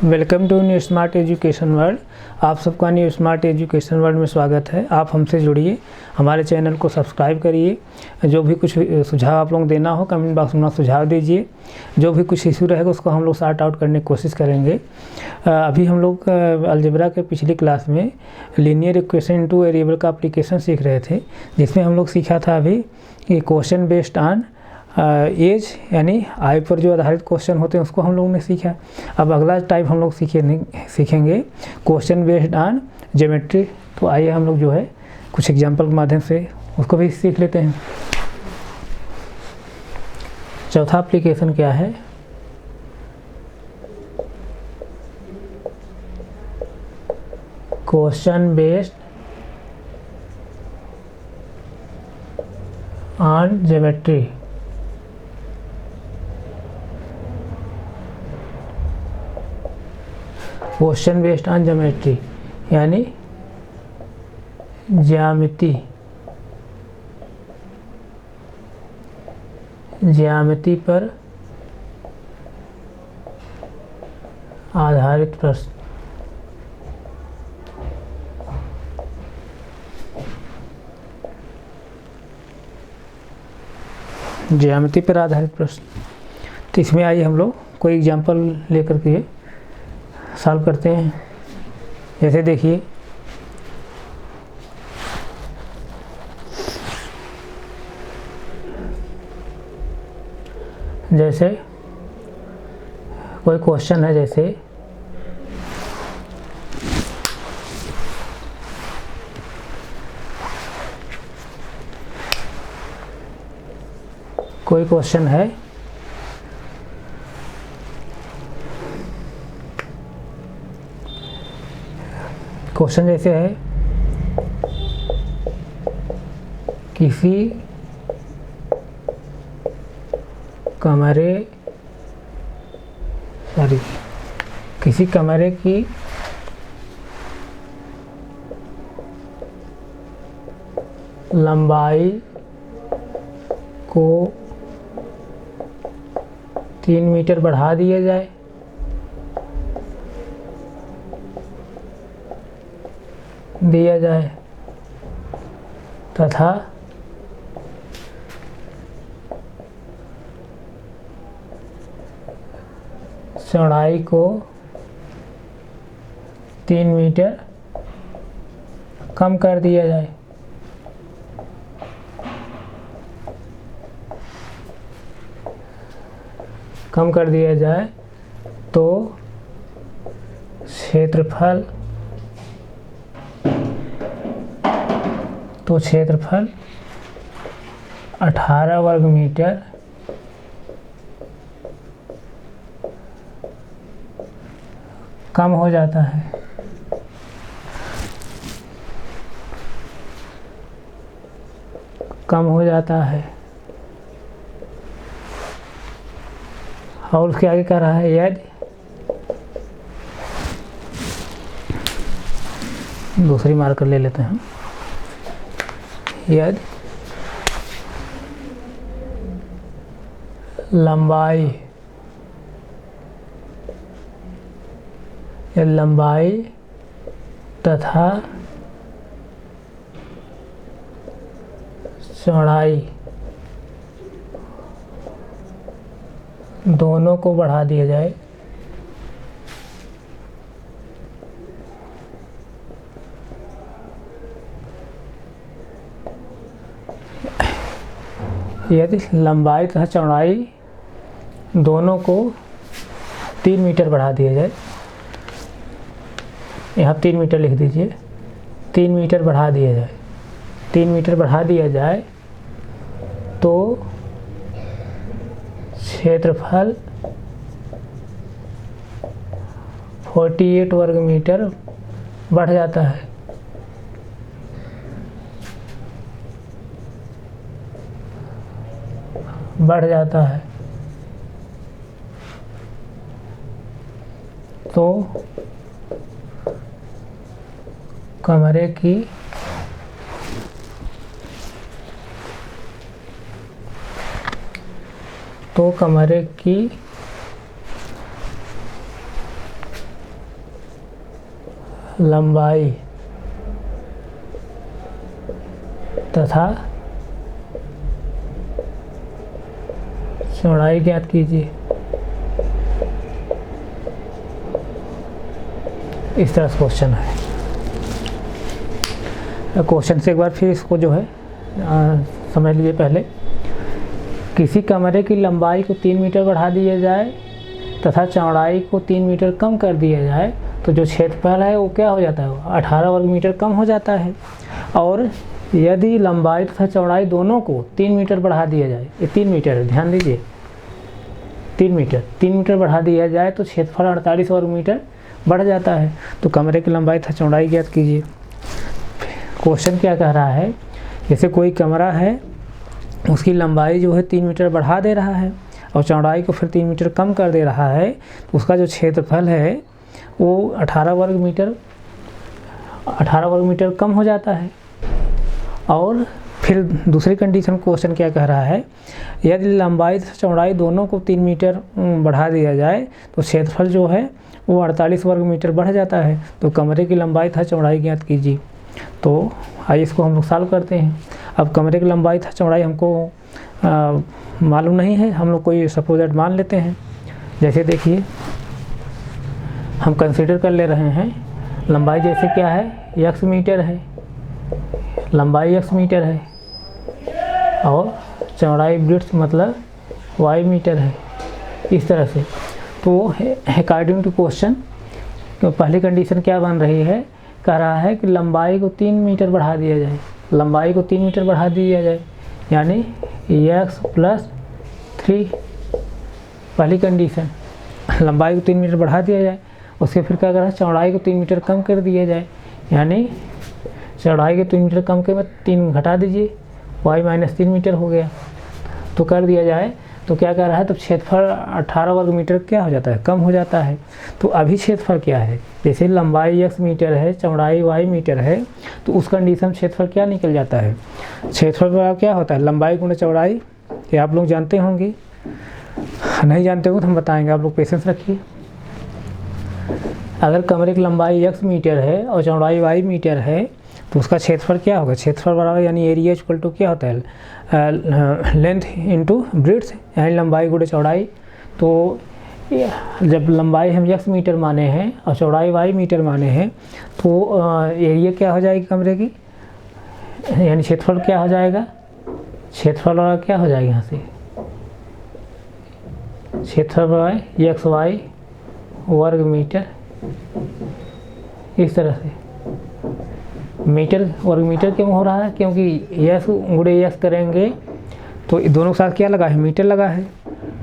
Welcome to new smart education world. आप सबका new smart education world में स्वागत है। आप हमसे जुड़िए, हमारे चैनल को सब्सक्राइब करिए। जो भी कुछ सुझाव आप लोग देना हो कमेंट बॉक्स में सुझाव दीजिए। जो भी कुछ इशू रहेगा उसको हम लोग सॉर्ट आउट करने की कोशिश करेंगे। अभी हम लोग अलजेब्रा के पिछली क्लास में लीनियर इक्वेशन टू वेरिएबल का एप्लीकेशन सीख रहे थे, जिसमें हम लोग सीखा था अभी कि क्वेश्चन बेस्ड ऑन एज यानी आयु पर जो आधारित क्वेश्चन होते हैं उसको हम लोगों ने सीखा। अब अगला टाइप हम लोग सीखेंगे क्वेश्चन बेस्ड ऑन ज्योमेट्री। तो आइए हम लोग जो है कुछ एग्जांपल के माध्यम से उसको भी सीख लेते हैं। चौथा एप्लीकेशन क्या है? Question based on geometry. Question based on geometry यानी ज्यामिति पर आधारित प्रश्न। ज्यामिति पर आधारित प्रश्न। तो इसमें आइए हम लोग कोई एग्जांपल लेकर के सॉल्व करते हैं। जैसे देखिए, जैसे कोई क्वेश्चन है, जैसे कोई क्वेश्चन है क्वेश्चन जैसे है किसी कमरे की लंबाई को 3 मीटर बढ़ा दिया जाए तथा चौड़ाई को 3 मीटर कम कर दिया जाए। तो क्षेत्रफल 18 वर्ग मीटर कम हो जाता है। और उसके आगे कह रहा है यदि दूसरी मार्कर ले लेते हैं। यदि लंबाई तथा चौड़ाई दोनों को बढ़ा दिया जाए यदि लंबाई तथा चौड़ाई दोनों को 3 मीटर बढ़ा दिया जाए। यहाँ 3 मीटर लिख दीजिए। 3 मीटर बढ़ा दिया जाए तो क्षेत्रफल 48 वर्ग मीटर बढ़ जाता है। तो कमरे की लंबाई तथा चौड़ाई ज्ञात कीजिए। इस तरह से क्वेश्चन है। क्वेश्चन से एक बार फिर इसको जो है समझ लीजिए। पहले किसी कमरे की लंबाई को 3 मीटर बढ़ा दिया जाए तथा चौड़ाई को 3 मीटर कम कर दिया जाए तो जो क्षेत्रफल है वो क्या हो जाता है, 18 वर्ग मीटर कम हो जाता है। और यदि लंबाई तथा चौड़ाई दोनों को 3 मीटर बढ़ा दिया जाए, ये 3 मीटर है, ध्यान दीजिए 3 मीटर बढ़ा दिया जाए तो क्षेत्रफल 48 वर्ग मीटर बढ़ जाता है। तो कमरे की लंबाई तथा चौड़ाई ज्ञात कीजिए। क्वेश्चन क्या कह रहा है, जैसे कोई कमरा है उसकी लंबाई जो है 3 मीटर बढ़ा दे रहा है और चौड़ाई को फिर 3 मीटर कम कर दे रहा है, तो उसका जो क्षेत्रफल है वो 18 वर्ग मीटर कम हो जाता है। और फिर दूसरी कंडीशन क्वेश्चन क्या कह रहा है, यदि लंबाई तथा चौड़ाई दोनों को 3 मीटर बढ़ा दिया जाए तो क्षेत्रफल जो है वो 48 वर्ग मीटर बढ़ जाता है। तो कमरे की लंबाई तथा चौड़ाई ज्ञात कीजिए। तो आइए इसको हम लोग सॉल्व करते हैं। अब कमरे की लंबाई तथा चौड़ाई हमको मालूम नहीं है, हम लोग कोई सपोजेट मान लेते हैं। जैसे देखिए हम कंसीडर कर ले रहे हैं लंबाई जैसे क्या है, x मीटर है, लंबाई x मीटर है और चौड़ाई ब्रिड्थ मतलब y मीटर है, इस तरह से। तो अकॉर्डिंग टू क्वेश्चन पहली कंडीशन क्या बन रही है, कह रहा है कि लंबाई को 3 मीटर बढ़ा दिया जाए, लंबाई को 3 मीटर बढ़ा दिया जाए यानी x + 3, पहली कंडीशन लंबाई को 3 मीटर बढ़ा दिया जाए। उसके फिर क्या कर रहा है, चौड़ाई को 3 मीटर कम कर दिया जाए यानी चौड़ाई के 3 मीटर कम के बाद 3 घटा दीजिए, y - 3 मीटर हो गया। तो कर दिया जाए तो क्या कर रहा है, तो क्षेत्रफल 18 वर्ग मीटर क्या हो जाता है, कम हो जाता है। तो अभी क्षेत्रफल क्या है, जैसे लंबाई x मीटर है, चौड़ाई y मीटर है, तो उस कंडीशन क्षेत्रफल क्या निकल जाता है, क्षेत्रफल क्या होता है, लंबाई गुणा चौड़ाई। ये आप लोग जानते होंगे, नहीं जानते हो तो हम बताएंगे, आप लोग पेशेंस रखिए। अगर कमरे की लंबाई x मीटर है और चौड़ाई y मीटर है तो उसका क्षेत्रफल क्या होगा, क्षेत्रफल बराबर यानी एरिया इक्वल टू क्या होता है, लेंथ इंटू ब्रिड्थ यानी लंबाई गुणे चौड़ाई। तो जब लंबाई हम x मीटर माने हैं और चौड़ाई y मीटर माने हैं तो एरिया क्या हो जाएगी कमरे की, यानी क्षेत्रफल क्या हो जाएगा, क्षेत्रफल क्या हो जाएगा यहाँ से, क्षेत्रफल xy वर्ग मीटर, इस तरह से। मीटर वर्ग मीटर क्यों हो रहा है, क्योंकि x गुणे x करेंगे तो दोनों के साथ क्या लगा है, मीटर लगा है।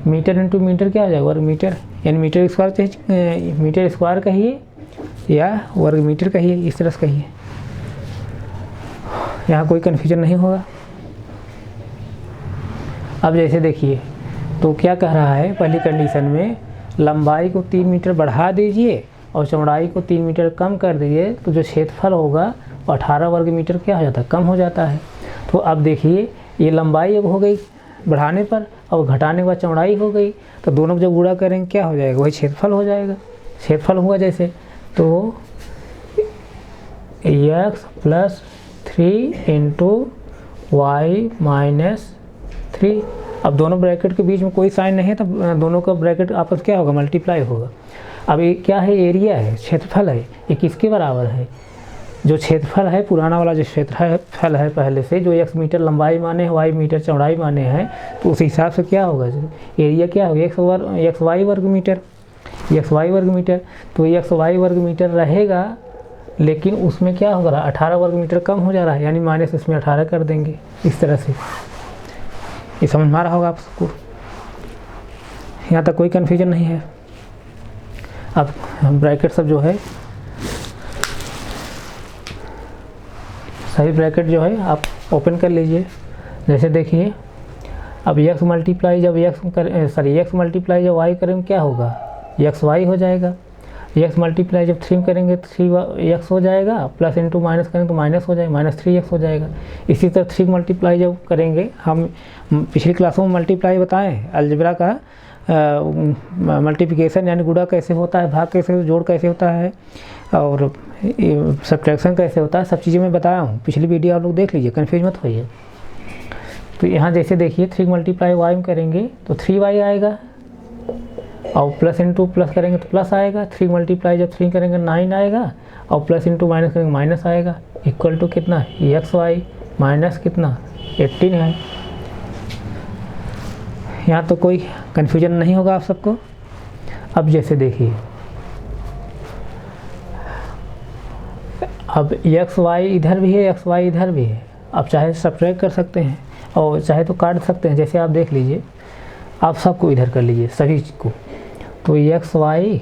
मीटर इंटू मीटर क्या हो जाएगा, वर्ग मीटर, यानी मीटर स्क्वायर चाहिए, मीटर स्क्वायर कहिए या वर्ग मीटर कहिए, इस तरह से कहिए, यहाँ कोई कन्फ्यूजन नहीं होगा। अब जैसे देखिए तो क्या कह रहा है, पहली कंडीशन में लंबाई को 3 मीटर बढ़ा दीजिए और चौड़ाई को 3 मीटर कम कर दीजिए तो जो क्षेत्रफल होगा 18 वर्ग मीटर क्या हो जाता है, कम हो जाता है। तो अब देखिए ये लंबाई अब हो गई बढ़ाने पर और घटाने के बाद चौड़ाई हो गई, तो दोनों को जब गुणा करेंगे क्या हो जाएगा, वही क्षेत्रफल हो जाएगा। क्षेत्रफल हुआ जैसे तो x + 3 × y - 3। अब दोनों ब्रैकेट के बीच में कोई साइन नहीं है तो दोनों का ब्रैकेट आपस क्या होगा, मल्टीप्लाई होगा। अब ये क्या है, एरिया है, क्षेत्रफल है, ये किसके बराबर है, जो क्षेत्रफल है पुराना वाला जो क्षेत्रफल है पहले से, जो x मीटर लंबाई माने y मीटर चौड़ाई माने हैं, तो उस हिसाब से क्या होगा, एरिया क्या होगा, xy वर्ग मीटर, xy वर्ग मीटर। तो xy वर्ग मीटर रहेगा लेकिन उसमें क्या हो रहा है, 18 वर्ग मीटर कम हो जा रहा है, यानी माइनस इसमें 18 कर देंगे, इस तरह से। ये समझ में आ रहा होगा आप सबको, यहाँ तक कोई कन्फ्यूजन नहीं है। अब ब्रैकेट सब जो है सही ब्रैकेट जो है आप ओपन कर लीजिए। जैसे देखिए अब x मल्टीप्लाई जब x मल्टीप्लाई जब y करेंगे क्या होगा, xy हो जाएगा। x मल्टीप्लाई जब 3 करेंगे तो 3x हो जाएगा, प्लस इंटू माइनस करेंगे तो माइनस हो जाएगा, -3x हो जाएगा। इसी तरह 3 मल्टीप्लाई जब करेंगे, हम पिछली क्लासों में मल्टीप्लाई बताएं अलजेब्रा का, मल्टीप्लिकेशन यानी गुणा कैसे होता है, भाग कैसे, जोड़ कैसे होता है और सब्ट्रैक्शन कैसे होता है, सब चीज़ें मैं बताया हूँ। पिछली वीडियो आप लोग देख लीजिए, कन्फ्यूज मत होइए। तो यहाँ जैसे देखिए 3 मल्टीप्लाई वाई में करेंगे तो 3y आएगा और प्लस इंटू प्लस करेंगे तो प्लस आएगा। 3 मल्टीप्लाई जब 3 करेंगे 9 आएगा और प्लस इंटू माइनस करेंगे माइनस आएगा। इक्वल टू कितना एक्स वाई माइनस कितना 18 है। यहाँ तो कोई कन्फ्यूजन नहीं होगा आप सबको। अब जैसे देखिए, अब एक्स वाई इधर भी है, एक्स वाई इधर भी है। आप चाहे सब्ट्रैक्ट कर सकते हैं और चाहे तो काट सकते हैं। जैसे आप देख लीजिए, आप सबको इधर कर लीजिए सभी को, तो एक्स वाई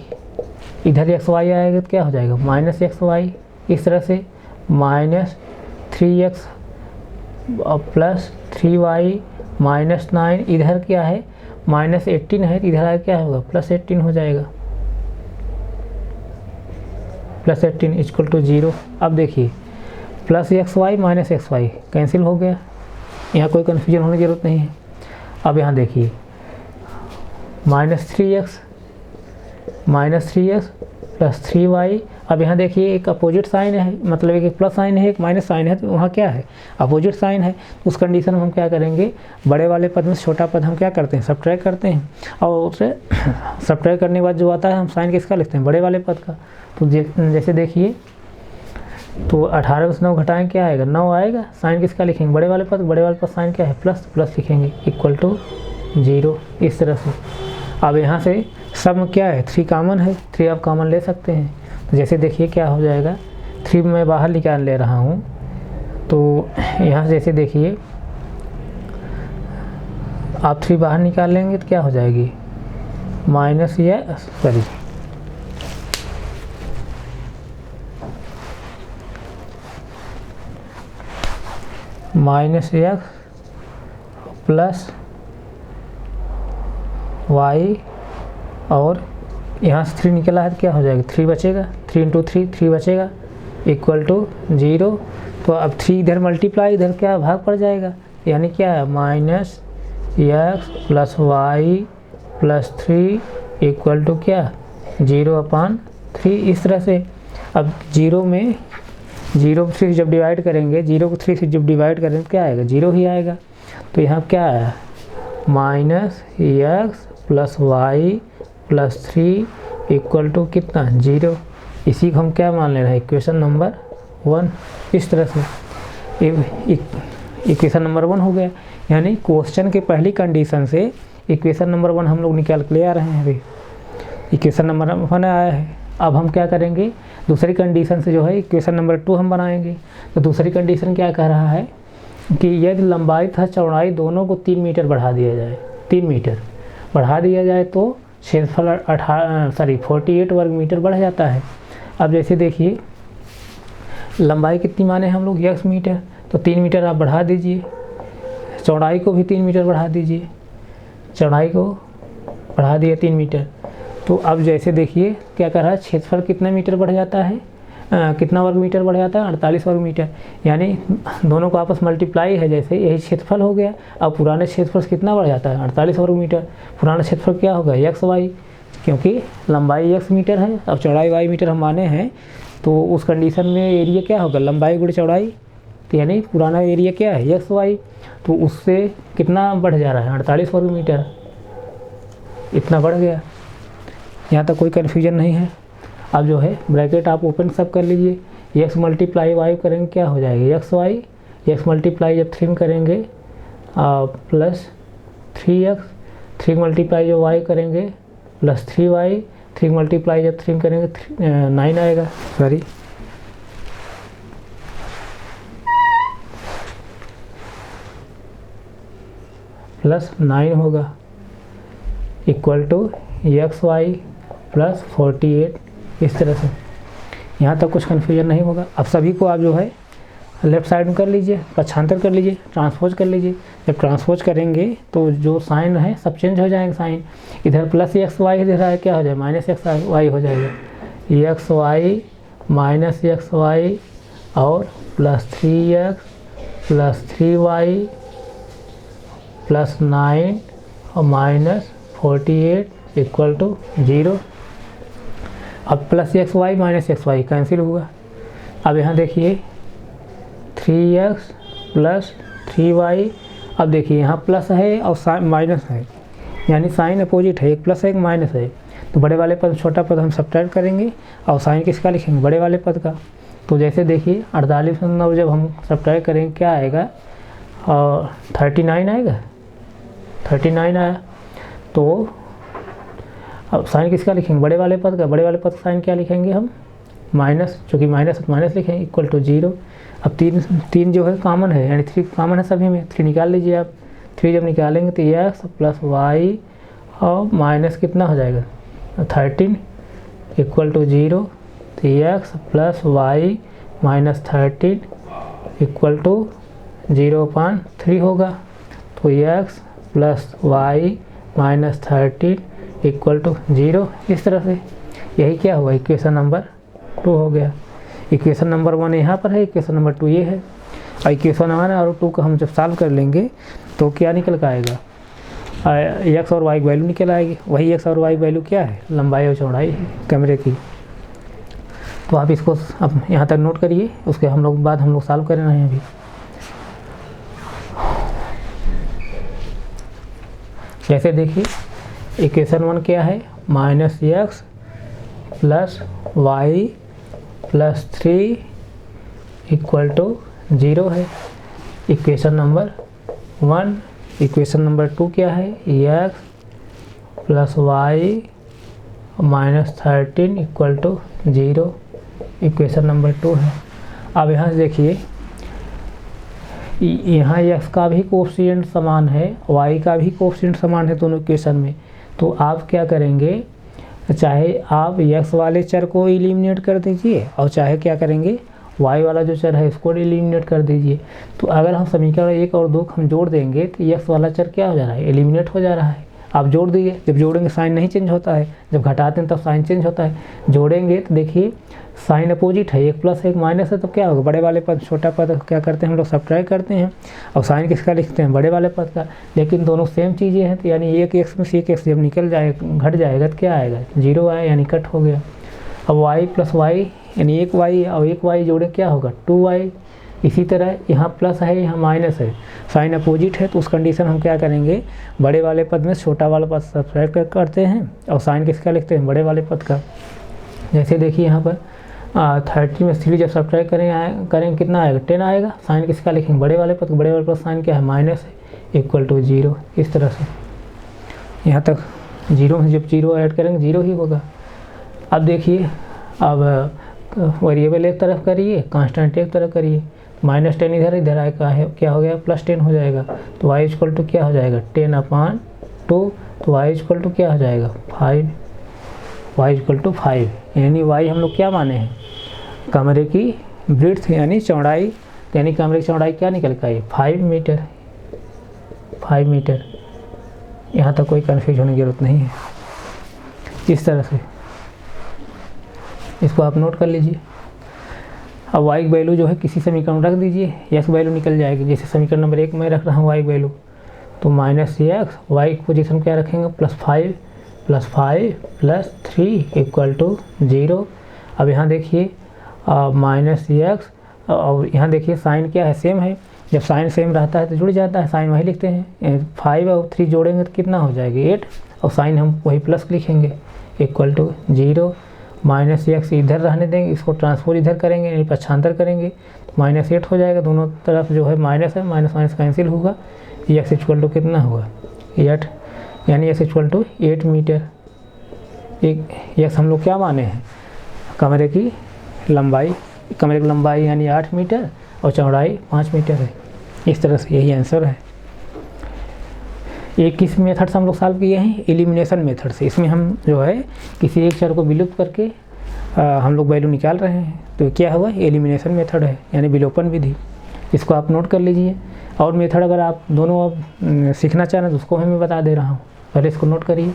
इधर एक्स वाई आएगा तो क्या हो जाएगा माइनस एक्स वाई। इस तरह से माइनस 3x और प्लस 3y माइनस 9, इधर क्या है माइनस 18 है, इधर आगे क्या होगा प्लस 18 हो जाएगा, प्लस 18 इक्वल टू 0। अब देखिए plus x y minus x y cancel हो गया, यहाँ कोई कन्फ्यूजन होने की ज़रूरत नहीं है। अब यहाँ देखिए माइनस 3x प्लस 3y। अब यहाँ देखिए एक अपोजिट साइन है, मतलब एक प्लस साइन है एक माइनस साइन है, तो वहाँ क्या है अपोजिट साइन है। उस कंडीशन में हम क्या करेंगे, बड़े वाले पद में छोटा पद हम क्या करते हैं सब्ट्रैक्ट करते हैं और उसे सब्ट्रैक्ट करने के बाद जो आता है हम साइन किसका लिखते हैं बड़े वाले पद का। तो जैसे देखिए, तो 18 से 9 घटाएँ क्या आएगा 9 आएगा। साइन किसका लिखेंगे बड़े वाले पद, बड़े वाले पद साइन क्या है प्लस, प्लस लिखेंगे इक्वल टू 0। इस तरह से अब यहाँ से सब में क्या है 3 कॉमन है, 3 आप कॉमन ले सकते हैं। तो जैसे देखिए क्या हो जाएगा, 3 मैं बाहर निकाल ले रहा हूँ, तो यहाँ जैसे देखिए आप 3 बाहर निकाल लेंगे तो क्या हो जाएगी minus minus x plus y और यहाँ से 3 निकला है तो क्या हो जाएगा 3 बचेगा, 3 इंटू 3 बचेगा इक्वल टू 0। तो अब 3 इधर मल्टीप्लाई इधर क्या भाग पड़ जाएगा, यानी क्या है minus x plus y plus 3 equal to क्या 0/3। इस तरह से अब 0 को 3 से जब डिवाइड करेंगे, 0 को 3 से जब डिवाइड करेंगे तो क्या आएगा 0 ही आएगा। तो यहाँ क्या आया minus x plus y plus 3 equal to कितना 0। इसी को हम क्या मान ले रहे हैं इक्वेशन नंबर 1। इस तरह से इक्वेशन नंबर 1 हो गया, यानी क्वेश्चन के पहली कंडीशन से इक्वेशन नंबर 1 हम लोग निकाल के ले आ रहे हैं। अभी इक्वेशन नंबर 1 आया है। अब हम क्या करेंगे दूसरी कंडीशन से जो है इक्वेशन नंबर 2 हम बनाएंगे। तो दूसरी कंडीशन क्या कह रहा है कि यदि लंबाई तथा चौड़ाई दोनों को 3 मीटर बढ़ा दिया जाए, 3 मीटर बढ़ा दिया जाए तो क्षेत्रफल 48 वर्ग मीटर बढ़ जाता है। अब जैसे देखिए लंबाई कितनी माने हम लोग x मीटर, तो 3 मीटर आप बढ़ा दीजिए, चौड़ाई को भी 3 मीटर बढ़ा दीजिए, चौड़ाई को बढ़ा दिए 3 मीटर। तो अब जैसे देखिए क्या कर रहा है क्षेत्रफल कितना मीटर बढ़ जाता है, कितना वर्ग मीटर बढ़ जाता है 48 वर्ग मीटर, यानी दोनों को आपस मल्टीप्लाई है, जैसे यही क्षेत्रफल हो गया। अब पुराने क्षेत्रफल से कितना बढ़ जाता है 48 वर्ग मीटर। पुराना क्षेत्रफल क्या होगा एक्स वाई, क्योंकि लंबाई एक्स मीटर है, अब चौड़ाई वाई मीटर हम माने हैं, तो उस कंडीशन में एरिया क्या होगा लंबाई गुणे चौड़ाई, तो यानी पुराना एरिया क्या है एक्स वाई, तो उससे कितना बढ़ जा रहा है 48 वर्ग मीटर, इतना बढ़ गया। यहाँ तक कोई कन्फ्यूजन नहीं है। अब जो है ब्रैकेट आप ओपन सब कर लीजिए, एक्स मल्टीप्लाई वाई करेंगे क्या हो जाएगा एक्स वाई, एक्स मल्टीप्लाई जब 3 करेंगे प्लस 3x, 3 मल्टीप्लाई जब वाई करेंगे प्लस 3y, 3 मल्टीप्लाई जब 3 करेंगे 9 आएगा, सॉरी प्लस 9 होगा equal to x y plus 48। इस तरह से यहाँ तक कुछ कन्फ्यूजन नहीं होगा। अब सभी को आप जो है लेफ़्ट साइड में कर लीजिए, पक्षांतर कर लीजिए, ट्रांसपोज कर लीजिए। जब ट्रांसपोज करेंगे तो जो साइन है सब चेंज हो जाएंगे साइन, इधर प्लस एक्स वाई इधर आए क्या हो जाए माइनस एक्स वाई हो जाएगा, x y minus x y और plus 3x plus 3y plus 9 और माइनस 48 इक्वल टू 0। अब plus x y minus x y cancel हुआ। अब यहाँ देखिए 3x प्लस 3y। अब देखिए यहाँ प्लस है और साइन माइनस है, यानी साइन अपोजिट है, एक प्लस है एक माइनस है। तो बड़े वाले पद छोटा पद हम सब्ट्रैक्ट करेंगे और साइन किसका लिखेंगे, बड़े वाले पद का। तो जैसे देखिए 48 में 9 जब हम सब्ट्रैक्ट करेंगे क्या आएगा, और 39 आएगा, 39 आया। तो अब साइन किसका लिखेंगे, बड़े वाले पद का। बड़े वाले पद का साइन क्या लिखेंगे हम, माइनस, चूँकि माइनस माइनस लिखेंगे, इक्वल टू 0। अब तीन जो है कॉमन है, यानी 3 कॉमन है सभी में, 3 निकाल लीजिए आप। 3 जब निकालेंगे तो x प्लस वाई और माइनस कितना हो जाएगा 13 इक्वल टू 0। तो x plus y minus 13 equal to 0/3 होगा। तो x plus y minus 13 equal to 0। इस तरह से यही क्या हुआ, इक्वेशन नंबर 2 हो गया। इक्वेशन नंबर 1 यहाँ पर है, इक्वेशन नंबर 2 ये है। और इक्वेशन 1 और 2 को हम जब सॉल्व कर लेंगे तो क्या निकल कर आएगा, एक्स और वाई की वैल्यू निकल आएगी। वही एक्स और वाई वैल्यू क्या है, लंबाई और चौड़ाई है कैमरे की। तो आप इसको अब यहाँ तक नोट करिए, उसके हम लोग सॉल्व कर रहे हैं अभी। जैसे देखिए इक्वेशन 1 क्या है, minus x plus y plus 3 equal to 0 है, इक्वेशन नंबर 1। इक्वेशन नंबर 2 क्या है, x plus y minus 13 equal to 0, equation number 2 है। अब यहाँ से देखिए यहाँ x का भी कोएफिशिएंट समान है, y का भी कोएफिशिएंट समान है दोनों इक्वेशन में। तो आप क्या करेंगे, चाहे आप x वाले चर को एलिमिनेट कर दीजिए और चाहे क्या करेंगे y वाला जो चर है इसको एलिमिनेट कर दीजिए। तो अगर हम समीकरण 1 और 2 को हम जोड़ देंगे तो x वाला चर क्या हो जा रहा है, एलिमिनेट हो जा रहा है। आप जोड़ दीजिए, जब जोड़ेंगे साइन नहीं चेंज होता है, जब घटाते हैं तब साइन चेंज होता है। जोड़ेंगे तो देखिए साइन अपोजिट है, एक प्लस एक माइनस है, तो क्या होगा, बड़े वाले पद छोटा पद क्या करते हैं हम लोग सब्ट्रैक्ट करते हैं और साइन किसका लिखते हैं, बड़े वाले पद का। लेकिन दोनों सेम चीज़ें हैं, तो यानी एक एक्स में से एक एक्स जब निकल जाएगा घट जाएगा तो क्या आएगा, 0 आया, यानी कट हो गया। अब y प्लस वाई यानी एक y और एक y जोड़े क्या होगा 2y। इसी तरह यहाँ प्लस है यहाँ माइनस है, साइन अपोजिट है, तो उस कंडीशन हम क्या करेंगे, बड़े वाले पद में छोटा वाला पद सब्ट्रैक्ट करते हैं और साइन किसका लिखते हैं, बड़े वाले पद का। जैसे देखिए यहाँ पर 30 में 3 जब सब्ट्रैक्ट करेंगे कितना आएगा, 10 आएगा। साइन किसका लिखेंगे, बड़े वाले पद, बड़े वाले पद साइन क्या है, माइनस है, इक्वल टू 0। इस तरह से यहाँ तक 0 में जब 0 ऐड करेंगे 0 ही होगा। अब देखिए अब वेरिएबल एक तरफ करिए, कांस्टेंट एक तरफ करिए, माइनस 10 इधर इधर आएगा है, क्या हो गया प्लस 10 हो जाएगा। तो y इक्वल टू क्या हो जाएगा 10/2। तो y इक्वल टू क्या हो जाएगा 5, y इक्वल टू 5, यानी y हम लोग क्या माने हैं, कमरे की ब्रीड्थ यानी चौड़ाई, यानी कमरे की चौड़ाई क्या निकल के आई 5 मीटर, 5 मीटर। यहाँ तक कोई कन्फ्यूज होने की जरूरत नहीं है। इस तरह से इसको आप नोट कर लीजिए। अब y की वैल्यू जो है किसी समीकरण में रख दीजिए, x वैल्यू निकल जाएगी। जैसे समीकरण नंबर 1 में रख रहा हूँ y वैल्यू, तो माइनस एक्स, वाई की पोजीशन क्या रखेंगे +5 प्लस 3 इक्वल टू 0। अब यहाँ देखिए माइनस एक्स और यहाँ देखिए साइन क्या है, सेम है। जब साइन सेम रहता है तो जुड़ जाता है, साइन वही लिखते हैं। 5 और 3 जोड़ेंगे तो कितना हो जाएगा 8, और साइन हम वही प्लस लिखेंगे इक्वल टू 0। माइनस एक्स इधर रहने देंगे, इसको ट्रांसपोज इधर करेंगे यानी पक्षांतर करेंगे, माइनस 8 हो जाएगा। दोनों तरफ जो है माइनस है, माइनस माइनस कैंसिल होगा। एक्स इक्वल टू कितना हुआ 8, यानी एक्स इक्वल टू 8 मीटर। एक एक्स हम लोग क्या माने हैं, कमरे की लंबाई यानी 8 मीटर और चौड़ाई 5 मीटर है। इस तरह से यही आंसर है। एक किस मेथड से हम लोग सॉल्व किए हैं, एलिमिनेशन मेथड से। इसमें हम जो है किसी एक चर को विलुप्त करके हम लोग वैल्यू निकाल रहे हैं, तो क्या हुआ एलिमिनेशन मेथड है, यानी विलोपन विधि। इसको आप नोट कर लीजिए। और मेथड अगर आप दोनों अब सीखना चाह रहे हैं तो उसको मैं बता दे रहा हूँ, पहले इसको नोट करिए।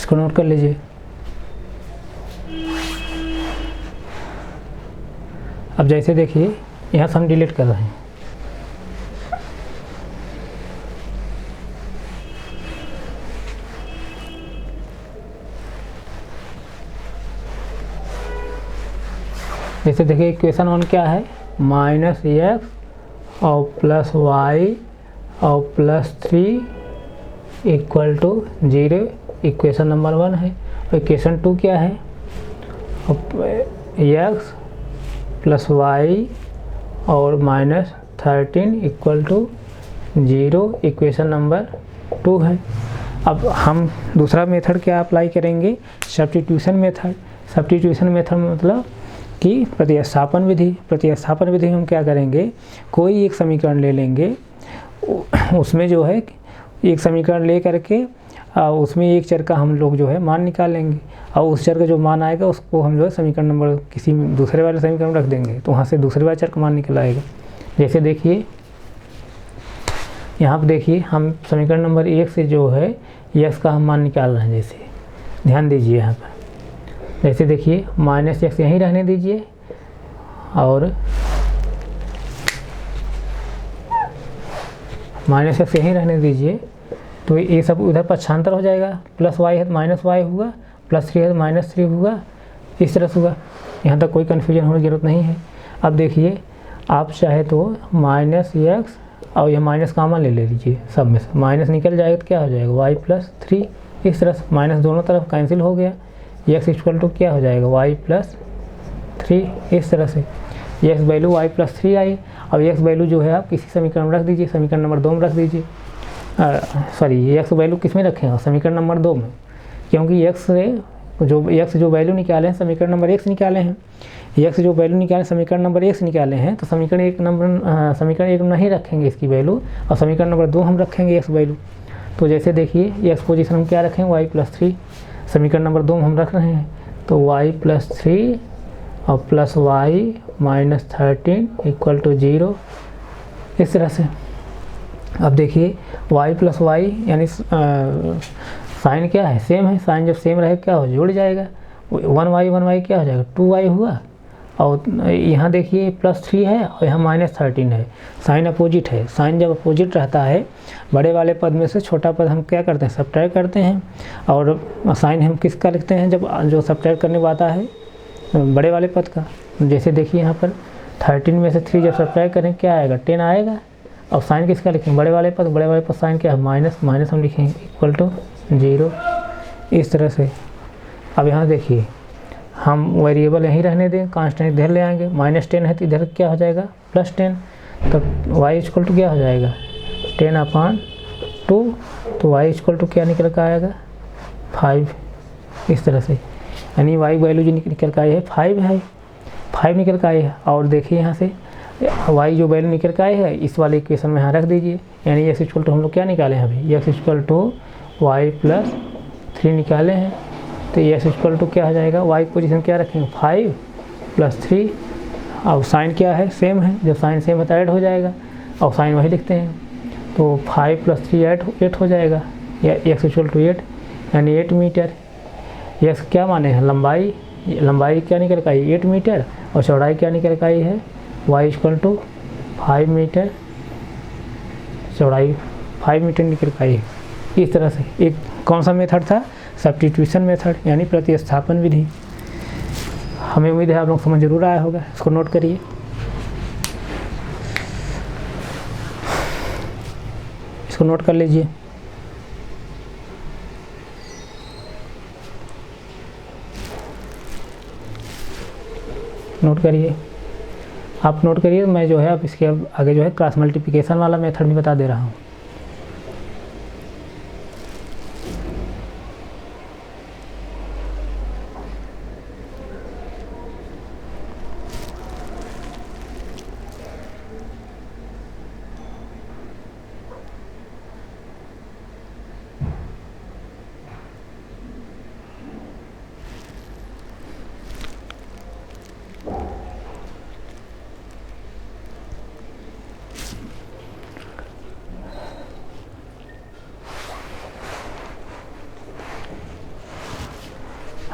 इसको नोट कर लीजिए। अब जैसे देखिए यहाँ से हम डिलीट कर रहे हैं, जैसे देखिए इक्वेशन 1 क्या है, -x और +y और +3 = 0, इक्वेशन नंबर 1 है। और इक्वेशन 2 क्या है, x + y और -13 = 0, इक्वेशन नंबर 2 है। अब हम दूसरा मेथड क्या अप्लाई करेंगे, सब्स्टिट्यूशन मेथड। सब्स्टिट्यूशन मेथड मतलब कि प्रतिस्थापन विधि। प्रतिस्थापन विधि में हम क्या करेंगे, कोई एक समीकरण ले लेंगे, उसमें जो है एक समीकरण ले करके उसमें एक चर का हम लोग जो है मान निकालेंगे, और उस चर का जो मान आएगा उसको हम जो है समीकरण नंबर किसी दूसरे वाले समीकरण में रख देंगे, तो वहाँ से दूसरे वाले चर का मान निकल आएगा। जैसे देखिए यहाँ पर देखिए हम समीकरण नंबर 1 से जो है x का हम मान निकाल रहे हैं। जैसे ध्यान दीजिए यहाँ पर, जैसे देखिए -x यहीं रहने दीजिए और -x यहीं रहने दीजिए, तो ये सब उधर पक्षांतर हो जाएगा। +y है तो -y होगा, +3 है तो -3 होगा, इस तरह से होगा। यहाँ तक कोई कन्फ्यूजन होने की जरूरत नहीं है। अब देखिए आप चाहे तो -x और यह माइनस कॉमन ले लीजिए, सब में से माइनस निकल जाएगा तो क्या हो जाएगा y + 3, इस तरह से माइनस दोनों तरफ कैंसिल हो गया। x = क्या हो जाएगा y + 3, इस तरह से x वैल्यू y + 3 आई। अब x वैल्यू जो है आप किसी समीकरण में रख दीजिए, समीकरण नंबर 2 में रख दीजिए। सॉरी x वैल्यू किस में रखेंगे, समीकरण नंबर 2 में, क्योंकि x जो वैल्यू निकाले हैं समीकरण नंबर 1 से निकाले हैं। x जो वैल्यू निकाले समीकरण नंबर 1 से निकाले हैं, तो समीकरण 1 में नहीं रखेंगे इसकी वैल्यू, और समीकरण नंबर 2 हम रखेंगे x वैल्यू। तो जैसे देखिए x पोजीशन हम क्या रखेंगे y + 3, समीकरण नंबर 2 में हम रख रहे हैं, तो y + 3 और +y -13 = 0, इस तरह से। अब देखिए y + y यानी साइन क्या है, सेम है। साइन जब सेम रहेगा क्या हो, जुड़ जाएगा। 1y क्या हो जाएगा, 2y हुआ। और यहाँ देखिए +3 है और यहाँ -13 है, साइन अपोजिट है। साइन जब अपोजिट रहता है, बड़े वाले पद में से छोटा पद हम क्या करते हैं, सब्ट्रैक्ट करते हैं। और साइन हम किसका लिखते हैं, जब जो सब्ट्रैक्ट करने को आता है बड़े वाले पद का। जैसे देखिए यहाँ पर 13 में से 3 जब सब्ट्रैक्ट करें क्या आएगा, 10 आएगा। और साइन किसका लिखेंगे, बड़े वाले पद साइन क्या है, माइनस हम लिखेंगे = 0, इस तरह से। अब यहाँ देखिए हम वेरिएबल यहीं रहने दें, कांस्टेंट इधर ले आएंगे। -10 है तो इधर क्या हो जाएगा, +10, तब y = क्या हो जाएगा, 10/2, तो y = क्या निकल कर आएगा, 5, इस तरह से। यानी y वैल्यू जो निकल कर आई है 5 है, 5 निकल कर आई है। और देखिए यहाँ से y जो वैल्यू निकल कर आई है इस वाले इक्वेशन में यहाँ रख दीजिए। यानी x = हम लोग क्या निकाले हैं अभी, x = y + 3 निकाले हैं, तो x = क्या हो जाएगा, y पोजीशन क्या रखेंगे, 5 + 3। अब साइन क्या है, सेम है। जब साइन सेम है तो ऐड हो जाएगा, और साइन वही लिखते हैं, तो 5 + 3 8 हो जाएगा, या x = 8, यानी 8 मीटर। x क्या माने हैं, लंबाई क्या निकल कर आई, 8 मीटर, और चौड़ाई क्या निकल कर आई है, y = 5 मीटर, चौड़ाई 5 मीटर निकल कर आई है। इस तरह से एक कौन सा मेथड था, सब्स्टिट्यूशन मेथड, यानी प्रतिस्थापन विधि। हमें उम्मीद है आप लोग समझ जरूर आया होगा। इसको नोट करिए। इसको नोट कर लीजिए। नोट करिए, आप नोट करिए। मैं जो है अब इसके आगे जो है क्रॉस मल्टीप्लिकेशन वाला मेथड भी बता दे रहा हूँ।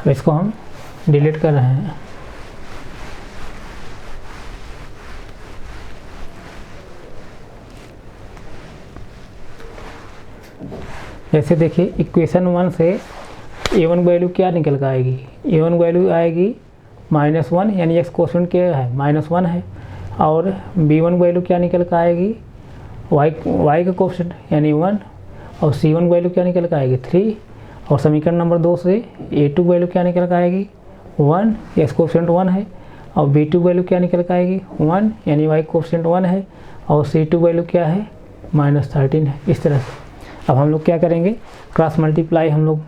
तो इसको हम डिलीट कर रहे हैं। जैसे देखिए इक्वेशन 1 से a1 वैल्यू क्या निकल कर आएगी, a1 वैल्यू आएगी -1, यानी x कोशेंट क्या है -1 है, और b1 वैल्यू क्या निकल कर आएगी y का कोशेंट यानी 1, और c1 वैल्यू क्या निकल कर आएगी 3, और समीकरण नंबर 2 से a2 वैल्यू क्या निकल कर आएगी 1, x कोशेंट 1 है, और b2 वैल्यू क्या निकल कर आएगी 1, यानी y कोशेंट 1 है, और c2 वैल्यू क्या है -13 है। इस तरह से अब हम लोग क्या करेंगे, क्रॉस मल्टीप्लाई हम लोग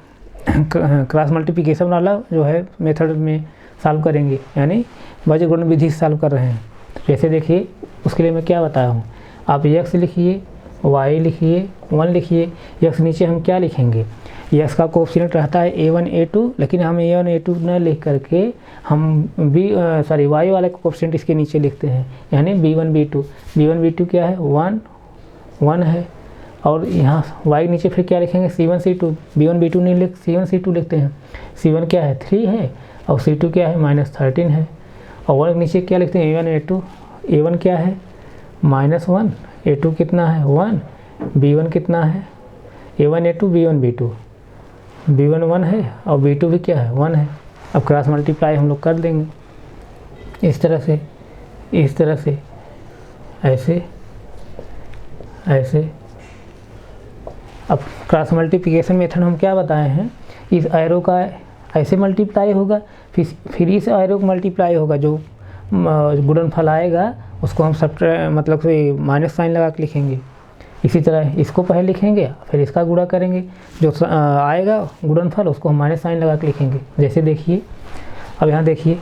क्रॉस मल्टीप्लिकेशन वाला जो है मेथड में सॉल्व करेंगे, यानी बीजगणित गुणन विधि से सॉल्व कर रहे हैं। तो जैसे देखिए उसके लिए मैं क्या बताया हूँ, आप x लिखिए, y लिखिए, 1 लिखिए, x नीचे हम क्या लिखेंगे, x का कोएफिशिएंट रहता है a1 a2, लेकिन हम a1 a2 न लिख करके हम y वाले कोएफिशिएंट इसके नीचे लिखते हैं, यानी b1 b2 क्या है 1 है, और यहाँ y नीचे फिर क्या लिखेंगे c1 c2, b1 b2 नहीं लिख c1 c2 लिखते हैं, c1 क्या है 3 है, और c2 क्या है -13 है, और 1 नीचे क्या लिखते हैं a1 a2, a1 क्या है -1, a2 कितना है 1, b1 कितना है a1 a2 b1 b2, b1 1 है और b2 भी क्या है 1 है। अब क्रॉस मल्टीप्लाई हम लोग कर देंगे इस तरह से, ऐसे ऐसे। अब क्रॉस मल्टीप्लिकेशन मेथड हम क्या बताए हैं, इस एरो का ऐसे मल्टीप्लाई होगा, फिर इस एरो को मल्टीप्लाई होगा, जो गुणनफल आएगा उसको हम मतलब से माइनस साइन लगा के लिखेंगे। इसी तरह इसको पहले लिखेंगे, फिर इसका गुणा करेंगे, जो आएगा गुणनफल उसको हम माइनस साइन लगा के लिखेंगे। जैसे देखिए अब यहाँ देखिए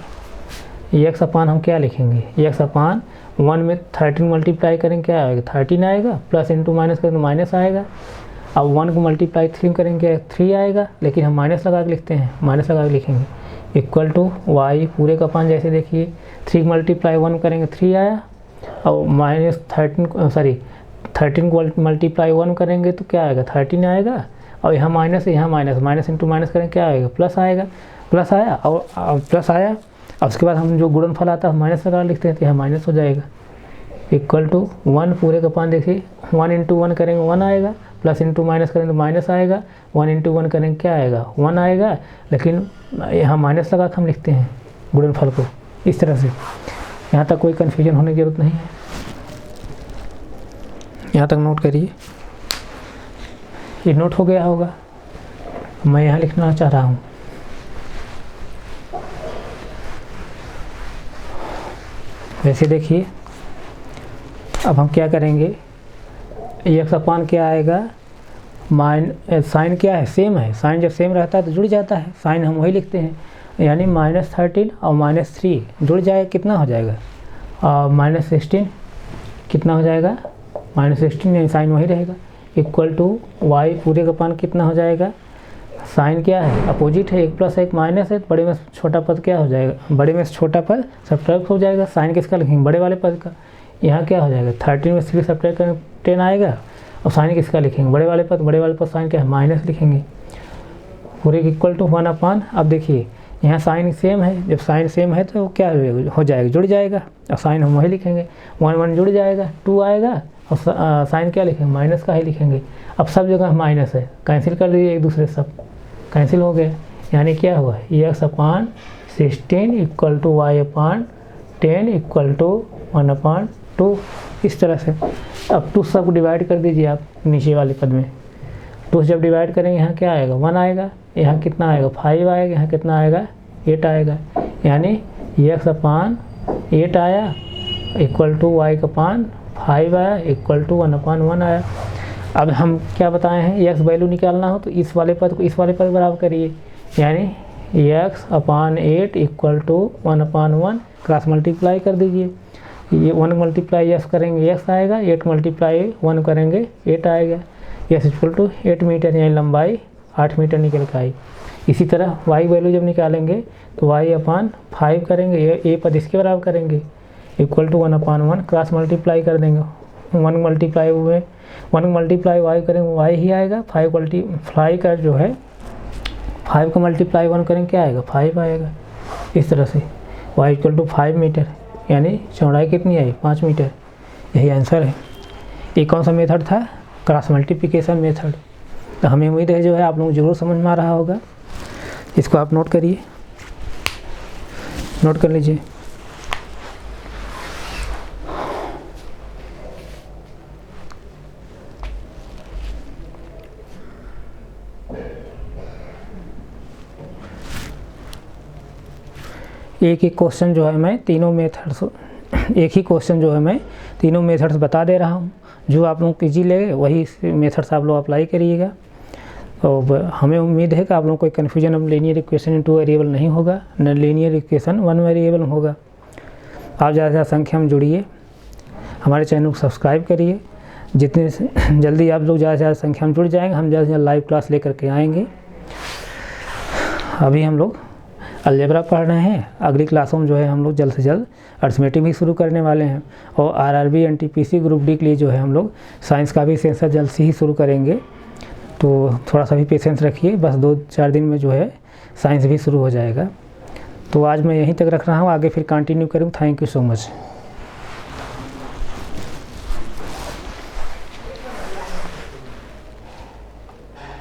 x अपान हम क्या लिखेंगे, x अपान 1 में 13 मल्टीप्लाई करेंगे क्या आएगा 13 आएगा, प्लस इंटू माइनस करेंगे तो माइनस आएगा। अब 1 को मल्टीप्लाई 3 करेंगे 3 आएगा, लेकिन हम माइनस लगा के लिखते हैं, माइनस लगा के लिखेंगे इक्वल टू y पूरे का पान। जैसे देखिए 3 मल्टीप्लाई 1 करेंगे 3 आया, और -13 को मल्टीप्लाई 1 करेंगे तो क्या आएगा 13 आएगा, और यहाँ माइनस इंटू माइनस करेंगे क्या आएगा प्लस आएगा, प्लस आया और प्लस आया। अब उसके बाद हम जो गुणनफल आता है माइनस लगा लिखते हैं तो यहाँ माइनस हो जाएगा इक्वल टू 1 पूरे का पान। देखिए 1 इंटू 1 करेंगे 1 आएगा, प्लस इंटू माइनस करेंगे तो माइनस आएगा, 1 इंटू 1 करेंगे क्या आएगा 1 आएगा, लेकिन यहाँ माइनस लगा के हम लिखते हैं गुणनफल को इस तरह से। यहाँ तक कोई कन्फ्यूजन होने की जरूरत नहीं है, यहाँ तक नोट करिए, ये नोट हो गया होगा। मैं यहाँ लिखना चाह रहा हूँ वैसे देखिए अब हम क्या करेंगे, x अपान क्या आएगा साइन क्या है सेम है, साइन जब सेम रहता है तो जुड़ जाता है, साइन हम वही लिखते हैं, यानी -13 और -3 जुड़ जाए कितना हो जाएगा -16 कितना हो जाएगा -16, यानी साइन वही रहेगा इक्वल टू y पूरे का पान कितना हो जाएगा, साइन क्या है अपोजिट है, 1 प्लस 1 माइनस है, बड़े में छोटा पद क्या हो जाएगा, बड़े में छोटा पद सब्ट्रैक्ट हो जाएगा, साइन किसका लिखेंगे बड़े वाले पद का, यहाँ क्या हो जाएगा 13 में 3 सब्ट्रैक्ट करेंगे 10 आएगा, और साइन किसका लिखेंगे बड़े वाले पद साइन क्या है माइनस लिखेंगे पूरे इक्वल टू 1 अपान। अब देखिए यहाँ साइन सेम है, जब साइन सेम है तो क्या हो जाएगा जुड़ जाएगा, और साइन हम वही लिखेंगे 1 जुड़ जाएगा 2 आएगा, और साइन क्या लिखेंगे माइनस का ही लिखेंगे। अब सब जगह माइनस है, कैंसिल कर दीजिए एक दूसरे सब कैंसिल हो गए, यानी क्या हुआ x upon 16 equal to y upon 10 equal to 1/2 इस तरह से। अब 2 सब डिवाइड कर दीजिए आप नीचे वाले पद में, 2 जब डिवाइड करेंगे यहाँ क्या आएगा 1 आएगा, यहाँ कितना आएगा 5 आएगा, यहाँ कितना आएगा 8 आएगा, यानी x अपान 8 आया इक्वल टू y का पान 5 आया इक्वल टू 1/1 आया। अब हम क्या बताए हैं x वैल्यू निकालना हो तो इस वाले पद को इस वाले पद बराबर करिए, यानी x upon 8 equal to 1/1 cross multiply कर दीजिए, ये 1 मल्टीप्लाई x करेंगे x आएगा, 8 मल्टीप्लाई 1 करेंगे 8 आएगा, x इक्वल टू 8 मीटर, यानी लंबाई 8 मीटर निकल के आई। इसी तरह y वैल्यू जब निकालेंगे तो y अपान 5 करेंगे, ये पद इसके बराबर करेंगे इक्वल टू 1/1 क्रॉस मल्टीप्लाई कर देंगे, 1 मल्टीप्लाई हुए 1 मल्टीप्लाई y करेंगे y ही आएगा, 5 का जो है 5 को मल्टीप्लाई 1 करेंगे क्या आएगा, 5 आएगा। इस तरह से y इक्वल टू 5 मीटर, यानी चौड़ाई कितनी आई, 5 मीटर। यही आंसर है। ये कौन सा मेथड था, क्रॉस मल्टीप्लिकेशन मेथड। तो हमें उम्मीद है जो है आप लोग जरूर समझ में आ रहा होगा। इसको आप नोट करिए, नोट कर लीजिए। एक ही क्वेश्चन जो है मैं तीनों मेथड्स, एक ही क्वेश्चन जो है मैं तीनों मेथड्स बता दे रहा हूँ। जो आप लोग ईजी लगे वही मेथड्स आप लोग अप्लाई करिएगा। और हमें उम्मीद है कि आप लोगों को कोई कन्फ्यूजन अब लीनियर इक्वेशन इन 2 वेरिएबल नहीं होगा, न लीनियर इक्वेशन 1 वेरिएबल होगा। आप ज़्यादा से ज़्यादा संख्या में जुड़िए, हमारे चैनल को सब्सक्राइब करिए। जितने जल्दी आप लोग ज़्यादा से ज़्यादा संख्या में जुड़ जाएंगे, हम ज़्यादा से ज़्यादा लाइव क्लास लेकर के आएंगे। अभी हम लोग अलजेब्रा पढ़ रहे हैं, अगली क्लासों में जो है हम लोग जल्द से जल्द अरिथमेटिक भी शुरू करने वाले हैं। और आरआरबी एनटीपीसी ग्रुप डी के लिए जो है हम लोग साइंस का भी सेंसर जल्द से ही शुरू करेंगे। तो थोड़ा सा भी पेशेंस रखिए, बस 2-4 दिन में जो है साइंस भी शुरू हो जाएगा। तो आज मैं यहीं तक रख रहा हूँ, आगे फिर कंटिन्यू करूँ। Thank you so much.